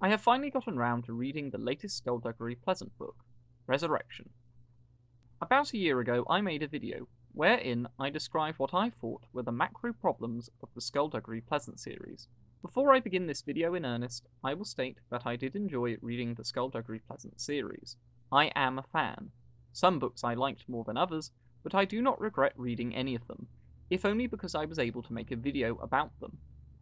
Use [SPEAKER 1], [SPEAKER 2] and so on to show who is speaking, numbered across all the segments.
[SPEAKER 1] I have finally gotten round to reading the latest Skulduggery Pleasant book, Resurrection. About a year ago I made a video wherein I described what I thought were the macro problems of the Skulduggery Pleasant series. Before I begin this video in earnest, I will state that I did enjoy reading the Skulduggery Pleasant series. I am a fan. Some books I liked more than others, but I do not regret reading any of them, if only because I was able to make a video about them.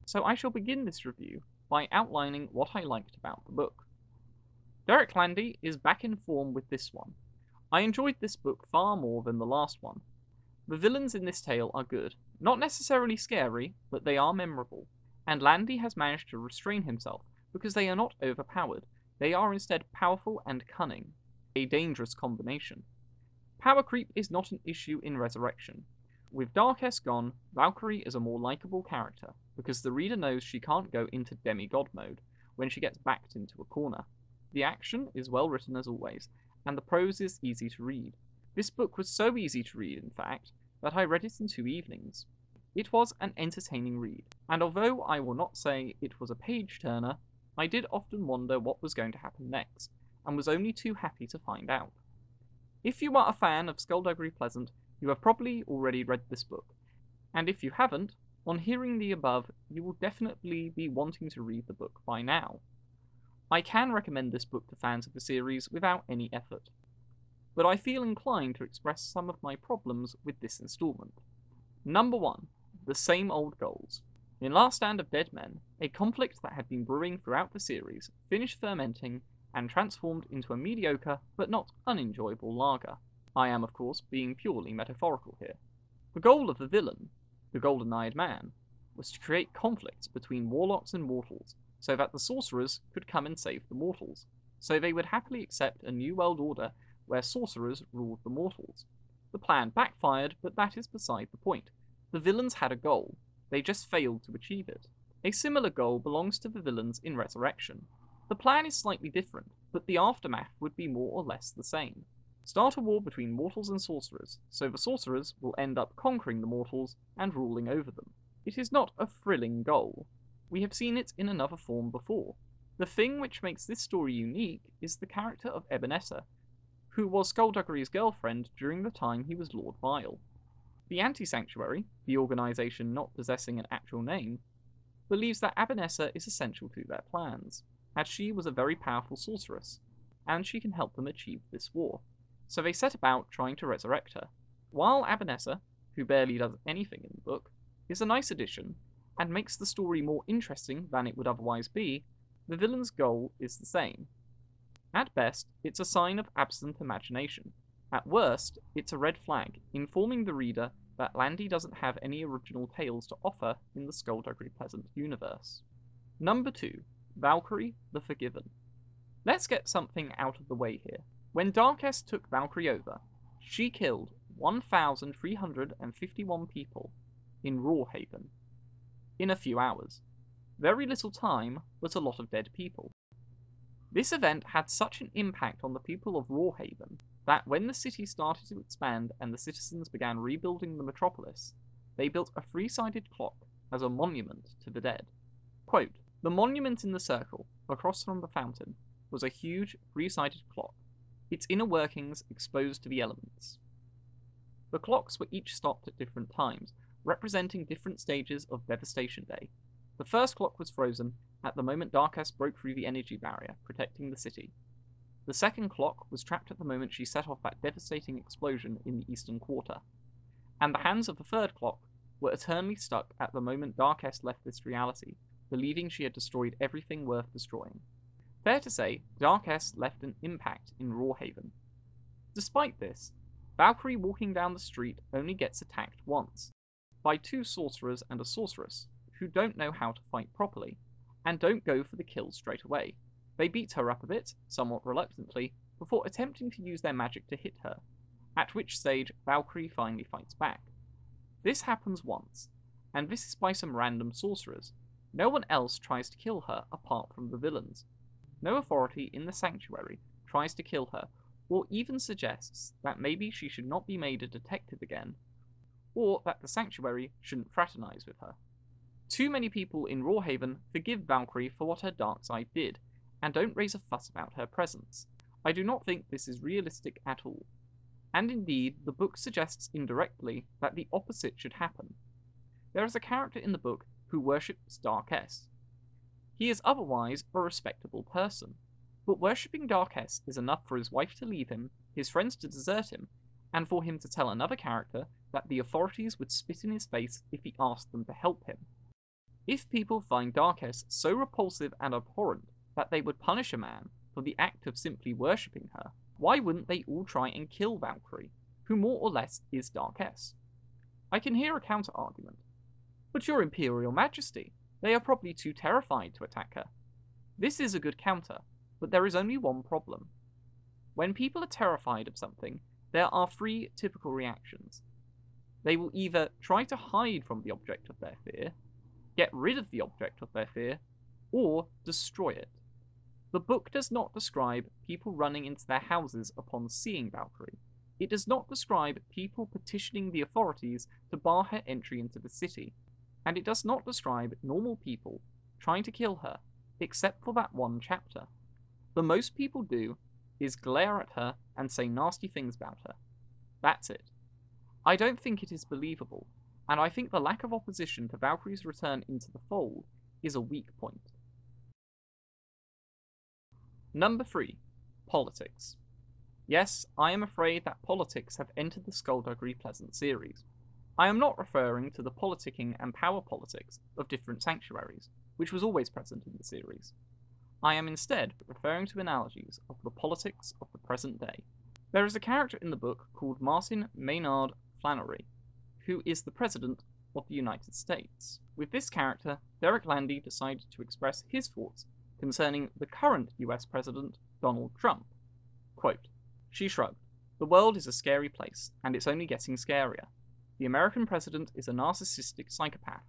[SPEAKER 1] So I shall begin this review by outlining what I liked about the book. Derek Landy is back in form with this one. I enjoyed this book far more than the last one. The villains in this tale are good, not necessarily scary, but they are memorable, and Landy has managed to restrain himself because they are not overpowered, they are instead powerful and cunning, a dangerous combination. Power creep is not an issue in Resurrection. With Darkess gone, Valkyrie is a more likeable character, because the reader knows she can't go into demigod mode when she gets backed into a corner. The action is well written as always, and the prose is easy to read. This book was so easy to read, in fact, that I read it in 2 evenings. It was an entertaining read, and although I will not say it was a page-turner, I did often wonder what was going to happen next, and was only too happy to find out. If you are a fan of Skulduggery Pleasant, you have probably already read this book, and if you haven't, on hearing the above, you will definitely be wanting to read the book by now. I can recommend this book to fans of the series without any effort, but I feel inclined to express some of my problems with this installment. Number 1. The same old goals. In Last Stand of Dead Men, a conflict that had been brewing throughout the series finished fermenting and transformed into a mediocre but not unenjoyable lager. I am, of course, being purely metaphorical here. The goal of the villain, the Golden-Eyed Man, was to create conflicts between warlocks and mortals, so that the sorcerers could come and save the mortals, so they would happily accept a new world order where sorcerers ruled the mortals. The plan backfired, but that is beside the point. The villains had a goal, they just failed to achieve it. A similar goal belongs to the villains in Resurrection. The plan is slightly different, but the aftermath would be more or less the same. Start a war between mortals and sorcerers, so the sorcerers will end up conquering the mortals and ruling over them. It is not a thrilling goal. We have seen it in another form before. The thing which makes this story unique is the character of Ebenezer, who was Skulduggery's girlfriend during the time he was Lord Vile. The Anti-Sanctuary, the organisation not possessing an actual name, believes that Ebenezer is essential to their plans, as she was a very powerful sorceress, and she can help them achieve this war. So they set about trying to resurrect her. While Ebenezer, who barely does anything in the book, is a nice addition, and makes the story more interesting than it would otherwise be, the villain's goal is the same. At best, it's a sign of absent imagination. At worst, it's a red flag, informing the reader that Landy doesn't have any original tales to offer in the Skulduggery Pleasant universe. Number 2. Valkyrie the Forgiven. Let's get something out of the way here. When Darkess took Valkyrie over, she killed 1,351 people in Rawhaven in a few hours. Very little time, but a lot of dead people. This event had such an impact on the people of Rawhaven that when the city started to expand and the citizens began rebuilding the metropolis, they built a 3-sided clock as a monument to the dead. Quote, "The monument in the circle, across from the fountain, was a huge 3-sided clock, its inner workings exposed to the elements. The clocks were each stopped at different times, representing different stages of Devastation Day. The first clock was frozen at the moment Darkess broke through the energy barrier, protecting the city. The second clock was trapped at the moment she set off that devastating explosion in the eastern quarter. And the hands of the third clock were eternally stuck at the moment Darkess left this reality, believing she had destroyed everything worth destroying. Fair to say, Darkess left an impact in Rawhaven. Despite this, Valkyrie walking down the street only gets attacked once, by 2 sorcerers and a sorceress, who don't know how to fight properly, and don't go for the kill straight away. They beat her up a bit, somewhat reluctantly, before attempting to use their magic to hit her, at which stage Valkyrie finally fights back. This happens once, and this is by some random sorcerers. No one else tries to kill her apart from the villains. No authority in the sanctuary tries to kill her, or even suggests that maybe she should not be made a detective again, or that the sanctuary shouldn't fraternize with her. Too many people in Rawhaven forgive Valkyrie for what her dark side did, and don't raise a fuss about her presence. I do not think this is realistic at all. And indeed, the book suggests indirectly that the opposite should happen. There is a character in the book who worships Darkess. He is otherwise a respectable person, but worshipping Darkess is enough for his wife to leave him, his friends to desert him, and for him to tell another character that the authorities would spit in his face if he asked them to help him. If people find Darkess so repulsive and abhorrent that they would punish a man for the act of simply worshipping her, why wouldn't they all try and kill Valkyrie, who more or less is Darkess? I can hear a counter-argument. But your Imperial Majesty, they are probably too terrified to attack her. This is a good counter, but there is only one problem. When people are terrified of something, there are three typical reactions. They will either try to hide from the object of their fear, get rid of the object of their fear, or destroy it. The book does not describe people running into their houses upon seeing Valkyrie. It does not describe people petitioning the authorities to bar her entry into the city, and it does not describe normal people trying to kill her, except for that one chapter. The most people do is glare at her and say nasty things about her. That's it. I don't think it is believable, and I think the lack of opposition to Valkyrie's return into the fold is a weak point. Number 3. Politics. Yes, I am afraid that politics have entered the Skulduggery Pleasant series. I am not referring to the politicking and power politics of different sanctuaries, which was always present in the series. I am instead referring to analogies of the politics of the present day. There is a character in the book called Martin Maynard Flannery, who is the President of the United States. With this character, Derek Landy decided to express his thoughts concerning the current US President, Donald Trump. Quote, "She shrugged. The world is a scary place, and it's only getting scarier. The American president is a narcissistic psychopath.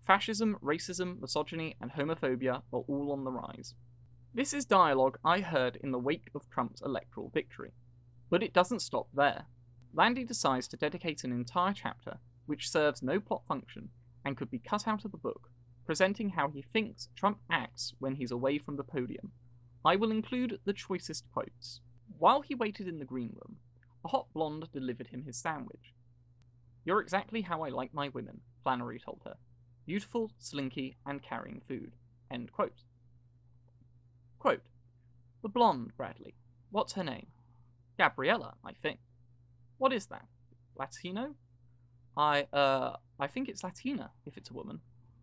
[SPEAKER 1] Fascism, racism, misogyny, and homophobia are all on the rise." This is dialogue I heard in the wake of Trump's electoral victory. But it doesn't stop there. Landy decides to dedicate an entire chapter, which serves no plot function, and could be cut out of the book, presenting how he thinks Trump acts when he's away from the podium. I will include the choicest quotes. While he waited in the green room, a hot blonde delivered him his sandwich. "You're exactly how I like my women," Flannery told her. "Beautiful, slinky, and carrying food." End quote. Quote, "The blonde, Bradley. What's her name?" "Gabriella, I think." "What is that? Latino?" I think it's Latina, if it's a woman."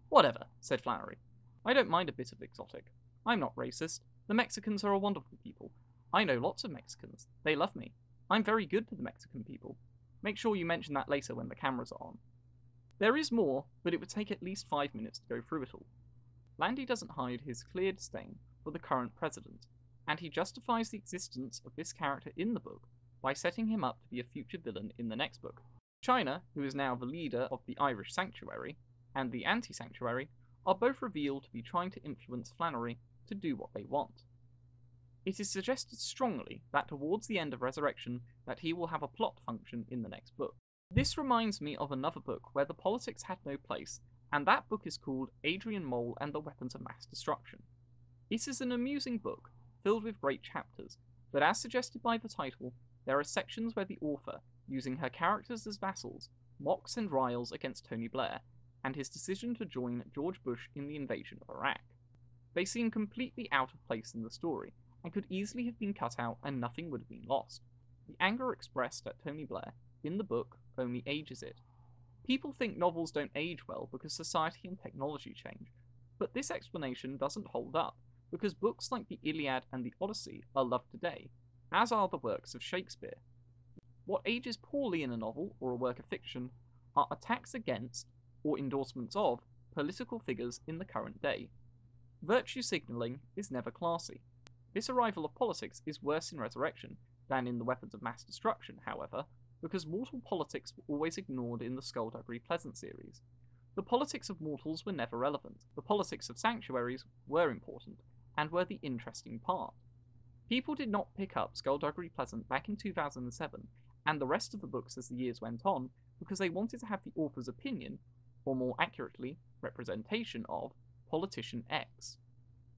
[SPEAKER 1] "Whatever," said Flannery. "I don't mind a bit of exotic. I'm not racist. The Mexicans are a wonderful people. I know lots of Mexicans. They love me. I'm very good to the Mexican people. Make sure you mention that later when the cameras are on." There is more, but it would take at least 5 minutes to go through it all. Landy doesn't hide his clear disdain for the current president, and he justifies the existence of this character in the book by setting him up to be a future villain in the next book. China, who is now the leader of the Irish Sanctuary, and the Anti-Sanctuary, are both revealed to be trying to influence Flannery to do what they want. It is suggested strongly that towards the end of Resurrection that he will have a plot function in the next book. This reminds me of another book where the politics had no place, and that book is called Adrian Mole and the Weapons of Mass Destruction. It is an amusing book, filled with great chapters, but as suggested by the title, there are sections where the author, using her characters as vassals, mocks and riles against Tony Blair, and his decision to join George Bush in the invasion of Iraq. They seem completely out of place in the story, and could easily have been cut out and nothing would have been lost. The anger expressed at Tony Blair in the book only ages it. People think novels don't age well because society and technology change, but this explanation doesn't hold up, because books like the Iliad and the Odyssey are loved today, as are the works of Shakespeare. What ages poorly in a novel or a work of fiction are attacks against, or endorsements of, political figures in the current day. Virtue signalling is never classy. This arrival of politics is worse in Resurrection than in the Weapons of Mass Destruction, however, because mortal politics were always ignored in the Skulduggery Pleasant series. The politics of mortals were never relevant. The politics of sanctuaries were important, and were the interesting part. People did not pick up Skulduggery Pleasant back in 2007, and the rest of the books as the years went on, because they wanted to have the author's opinion, or more accurately, representation of, Politician X.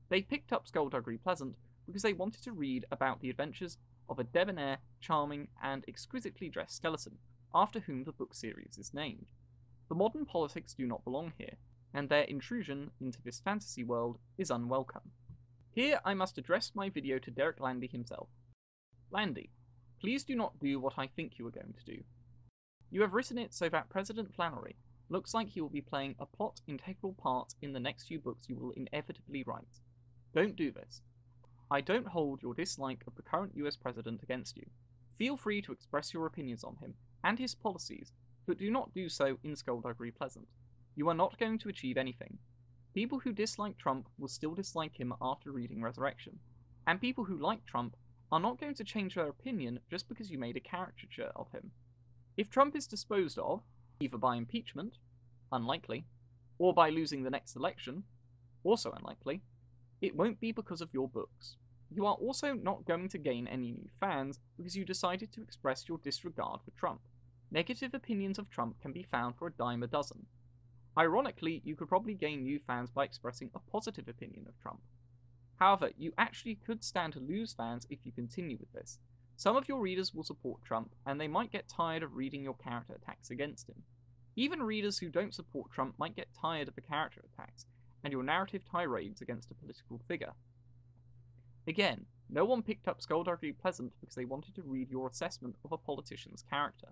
[SPEAKER 1] They picked up Skulduggery Pleasant because they wanted to read about the adventures of a debonair, charming, and exquisitely dressed skeleton, after whom the book series is named. The modern politics do not belong here, and their intrusion into this fantasy world is unwelcome. Here I must address my video to Derek Landy himself. Landy, please do not do what I think you are going to do. You have written it so that President Flannery looks like he will be playing a plot integral part in the next few books you will inevitably write. Don't do this. I don't hold your dislike of the current US President against you. Feel free to express your opinions on him and his policies, but do not do so in Skulduggery Pleasant. You are not going to achieve anything. People who dislike Trump will still dislike him after reading Resurrection, and people who like Trump are not going to change their opinion just because you made a caricature of him. If Trump is disposed of, either by impeachment, unlikely, or by losing the next election, also unlikely, it won't be because of your books. You are also not going to gain any new fans because you decided to express your disregard for Trump. Negative opinions of Trump can be found for a dime a dozen. Ironically, you could probably gain new fans by expressing a positive opinion of Trump. However, you actually could stand to lose fans if you continue with this. Some of your readers will support Trump, and they might get tired of reading your character attacks against him. Even readers who don't support Trump might get tired of the character attacks, and your narrative tirades against a political figure. Again, no one picked up Skulduggery Pleasant because they wanted to read your assessment of a politician's character.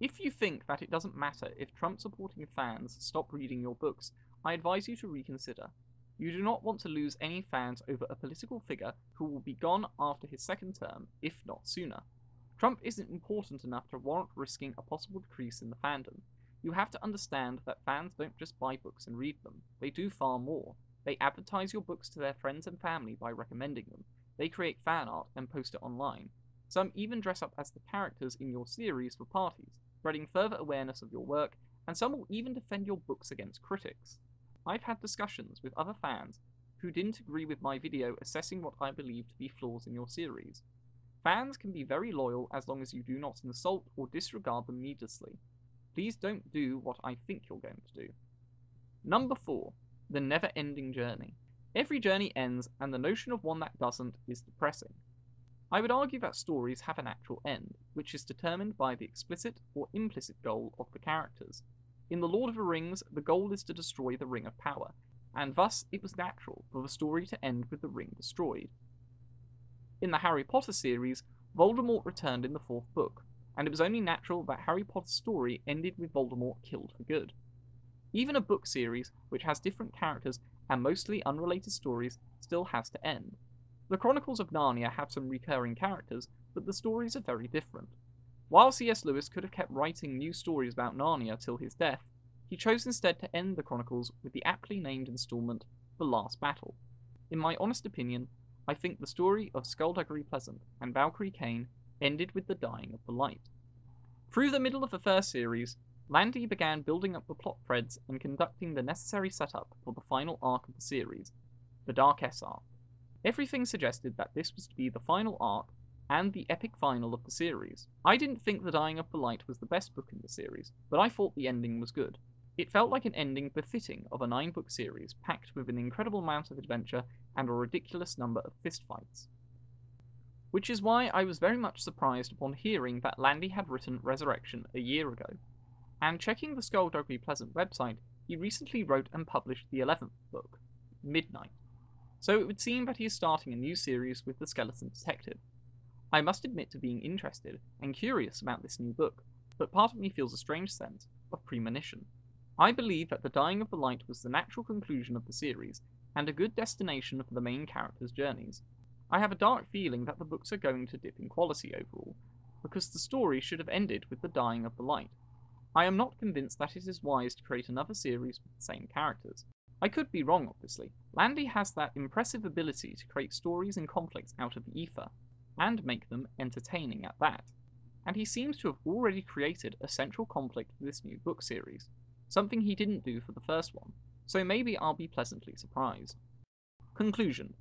[SPEAKER 1] If you think that it doesn't matter if Trump-supporting fans stop reading your books, I advise you to reconsider. You do not want to lose any fans over a political figure who will be gone after his second term, if not sooner. Trump isn't important enough to warrant risking a possible decrease in the fandom. You have to understand that fans don't just buy books and read them. They do far more. They advertise your books to their friends and family by recommending them. They create fan art and post it online. Some even dress up as the characters in your series for parties, spreading further awareness of your work, and some will even defend your books against critics. I've had discussions with other fans who didn't agree with my video assessing what I believe to be flaws in your series. Fans can be very loyal as long as you do not insult or disregard them needlessly. Please don't do what I think you're going to do. Number 4. The never-ending journey. Every journey ends, and the notion of one that doesn't is depressing. I would argue that stories have a natural end, which is determined by the explicit or implicit goal of the characters. In The Lord of the Rings, the goal is to destroy the Ring of Power, and thus it was natural for the story to end with the ring destroyed. In the Harry Potter series, Voldemort returned in the 4th book, and it was only natural that Harry Potter's story ended with Voldemort killed for good. Even a book series, which has different characters and mostly unrelated stories, still has to end. The Chronicles of Narnia have some recurring characters, but the stories are very different. While C.S. Lewis could have kept writing new stories about Narnia till his death, he chose instead to end the Chronicles with the aptly named installment, The Last Battle. In my honest opinion, I think the story of Skulduggery Pleasant and Valkyrie Kane ended with the dying of the light. Through the middle of the first series, Landy began building up the plot threads and conducting the necessary setup for the final arc of the series, the Dark S arc. Everything suggested that this was to be the final arc and the epic final of the series. I didn't think The Dying of the Light was the best book in the series, but I thought the ending was good. It felt like an ending befitting of a 9-book series packed with an incredible amount of adventure and a ridiculous number of fistfights. Which is why I was very much surprised upon hearing that Landy had written Resurrection a year ago. And checking the Skulduggery Pleasant website, he recently wrote and published the 11th book, Midnight. So it would seem that he is starting a new series with the Skeleton Detective. I must admit to being interested and curious about this new book, but part of me feels a strange sense of premonition. I believe that The Dying of the Light was the natural conclusion of the series, and a good destination for the main characters' journeys. I have a dark feeling that the books are going to dip in quality overall, because the story should have ended with The Dying of the Light. I am not convinced that it is wise to create another series with the same characters. I could be wrong, obviously. Landy has that impressive ability to create stories and conflicts out of the ether, and make them entertaining at that. And he seems to have already created a central conflict for this new book series, something he didn't do for the first one, so maybe I'll be pleasantly surprised. Conclusion.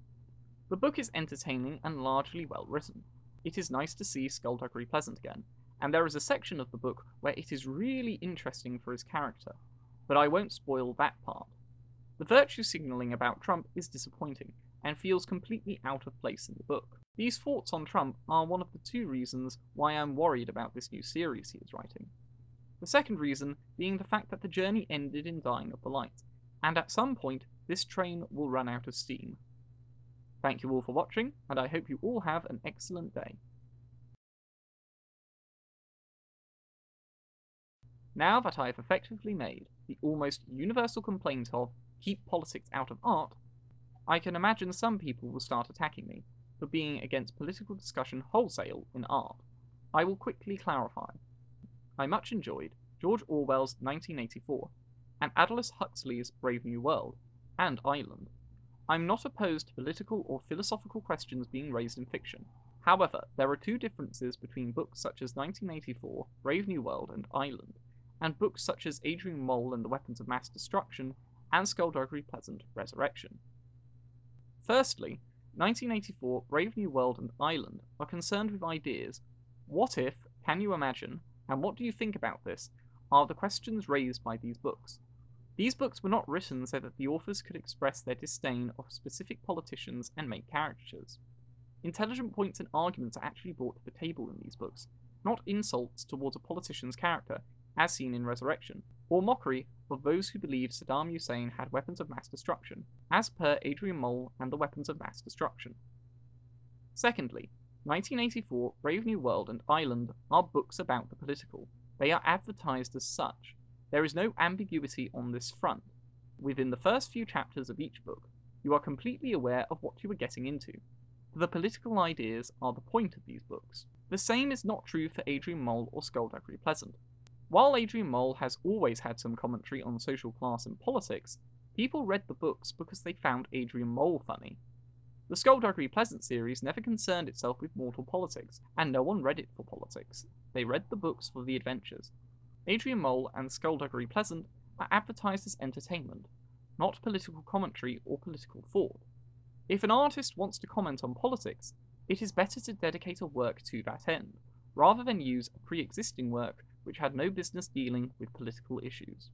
[SPEAKER 1] The book is entertaining and largely well written. It is nice to see Skulduggery Pleasant again, and there is a section of the book where it is really interesting for his character, but I won't spoil that part. The virtue signalling about Trump is disappointing, and feels completely out of place in the book. These thoughts on Trump are one of the two reasons why I'm worried about this new series he is writing. The second reason being the fact that the journey ended in Dying of the Light, and at some point this train will run out of steam. Thank you all for watching, and I hope you all have an excellent day. Now that I have effectively made the almost universal complaint of keep politics out of art, I can imagine some people will start attacking me for being against political discussion wholesale in art. I will quickly clarify. I much enjoyed George Orwell's 1984 and Aldous Huxley's Brave New World and Island. I'm not opposed to political or philosophical questions being raised in fiction. However, there are two differences between books such as 1984, Brave New World and Island, and books such as Adrian Mole and the Weapons of Mass Destruction and Skulduggery Pleasant Resurrection. Firstly, 1984, Brave New World and Island are concerned with ideas. What if, can you imagine, and what do you think about this, are the questions raised by these books. These books were not written so that the authors could express their disdain of specific politicians and make caricatures. Intelligent points and arguments are actually brought to the table in these books, not insults towards a politician's character, as seen in Resurrection, or mockery of those who believed Saddam Hussein had weapons of mass destruction, as per Adrian Mole and the Weapons of Mass Destruction. Secondly, 1984, Brave New World and Island are books about the political. They are advertised as such. There is no ambiguity on this front. Within the first few chapters of each book, you are completely aware of what you are getting into. The political ideas are the point of these books. The same is not true for Adrian Mole or Skulduggery Pleasant. While Adrian Mole has always had some commentary on social class and politics, people read the books because they found Adrian Mole funny. The Skulduggery Pleasant series never concerned itself with mortal politics, and no one read it for politics. They read the books for the adventures. Adrian Mole and Skulduggery Pleasant are advertised as entertainment, not political commentary or political thought. If an artist wants to comment on politics, it is better to dedicate a work to that end, rather than use a pre-existing work which had no business dealing with political issues.